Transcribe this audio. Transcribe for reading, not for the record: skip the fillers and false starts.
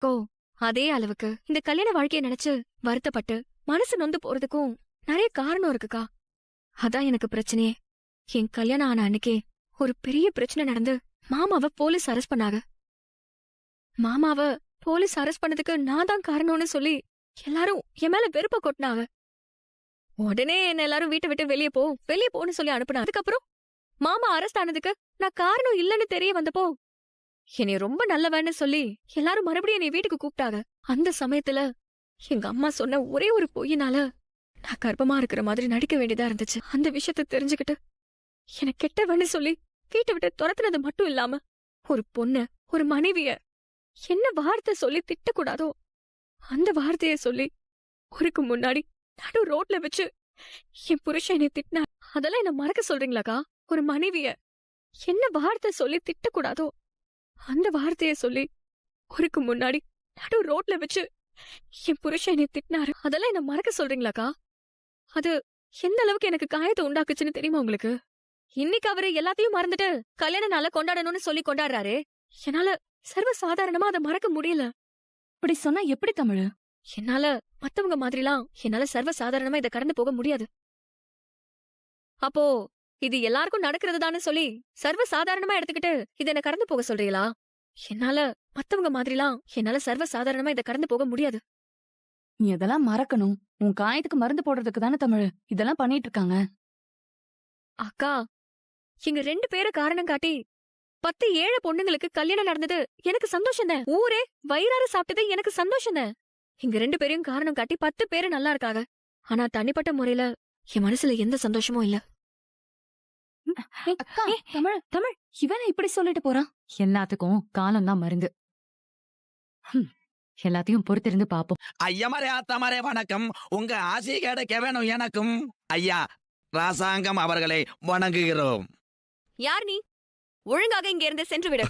கோ அதே அளவுக்கு இந்த கல்யாண வாழ்க்கைய நினைச்சு வருத்தப்பட்டு மனசு நொந்து போறதுக்கும் நிறைய காரணம் இருக்குக்கா. அதான் எனக்கு பிரச்சனையே. என் கல்யாணம் ஆன அன்னைக்கே ஒரு பெரிய பிரச்சனை நடந்து மாமாவ போலீஸ் அரெஸ்ட் பண்ணாங்க. மாமாவ போலீஸ் அரெஸ்ட் பண்ணதுக்கு நான் தான் காரணம்னு சொல்லி எல்லாரும் என் மேல வெறுப்ப கொட்டினாங்க. உடனே என்ன எல்லாரும் வீட்டை விட்டு வெளியே போன்னு சொல்லி அனுப்புனாங்க. அதுக்கப்புறம் மாமா அரெஸ்ட் ஆனதுக்கு நான் காரணம் இல்லன்னு தெரிய வந்தப்போ என்னை ரொம்ப நல்லவன்னு சொல்லி எல்லாரும் மறுபடியும் என்னை வீட்டுக்கு கூப்பிட்டாங்க. அந்த சமயத்துல எங்க அம்மா சொன்ன ஒரே ஒரு பொய்யினால நான் கர்ப்பமா இருக்கிற மாதிரி நடிக்க வேண்டியதா இருந்துச்சு. அந்த விஷயத்த தெரிஞ்சுக்கிட்டு எனக்கு கெட்டவன்னு சொல்லி வீட்டை விட்டு துரத்துனது மட்டும் இல்லாம ஒரு பொண்ணு ஒரு மனைவிய என்ன வார்த்தை சொல்லி திட்டக்கூடாதோ அந்த வார்த்தைய சொல்லி ஊருக்கு முன்னாடி நடு ரோட்ல வச்சு என் புருஷன் என்னை திட்டினா. அதெல்லாம் என்ன மறக்க சொல்றீங்களாக்கா? ஒரு மனைவிய என்ன வார்த்தை சொல்லி திட்டக்கூடாதோ அந்த வார்த்தைய சொல்லி ஊருக்கு முன்னாடி நடு ரோட்ல வச்சு என் புருஷன் என்னை திட்டினாரு. அதெல்லாம் என்ன மறக்க சொல்றீங்களாக்கா? அது எந்த அளவுக்கு எனக்கு காயத்தை உண்டாக்குச்சுன்னு தெரியுமா உங்களுக்கு? இன்னைக்கு அவரு எல்லாத்தையும் மறந்துட்டு கல்யாண நாள கொண்டாடணும்னு சொல்லி கொண்டாடுறாரு. என்னால சர்வ சாதாரணமா அதை மறக்க முடியல. இப்படி சொன்னா எப்படி தமிழ்? என்னால மத்தவங்க மாதிரிலாம் என்னால சர்வ சாதாரணமா இதை கடந்து போக முடியாது. அப்போ இது எல்லாருக்கும் நடக்கிறது தானே சொல்லி சர்வ சாதாரணமா எடுத்துக்கிட்டு இதை என்ன கடந்து போக சொல்றீங்களா? என்னால மத்தவங்க மாதிரிலாம் என்னால சர்வ சாதாரணமா இதை கடந்து போக முடியாது. நீ இதெல்லாம் மறக்கணும். உன் காயத்துக்கு மருந்து போடுறதுக்கு தானே தமிழ் இதெல்லாம் பண்ணிட்டு இருக்காங்க. அக்கா, எங்க 2 பேரை காரணம் காட்டி 10 ஏழை பொண்ணுங்களுக்கு கல்யாணம் நடந்தது எனக்கு சந்தோஷம் தான். ஊரே வயிறார சாப்பிட்டது எனக்கு சந்தோஷம் தான். எங்க 2 பேரையும் காரணம் காட்டி 10 பேரு நல்லா இருக்காங்க. ஆனா தனிப்பட்ட முறையில என் மனசுல எந்த சந்தோஷமும் இல்ல. அக்கா, தமிழ் தமிழ் இவனை இப்படி சொல்லிட்டு போறான். எல்லாத்துக்கும் காலம் தான் மருந்து. எல்லாத்தையும் பொறுத்திருந்து பாப்போம். ஐயமரே ஆத்தமரே வணக்கம். உங்க ஆசி கிடைக்க வேணும் எனக்கும். ஐயா ராசாங்கம் அவர்களை வணங்குகிறோம். யார் நீ? ஒழுங்காக இங்க இருந்து சென்று விடு.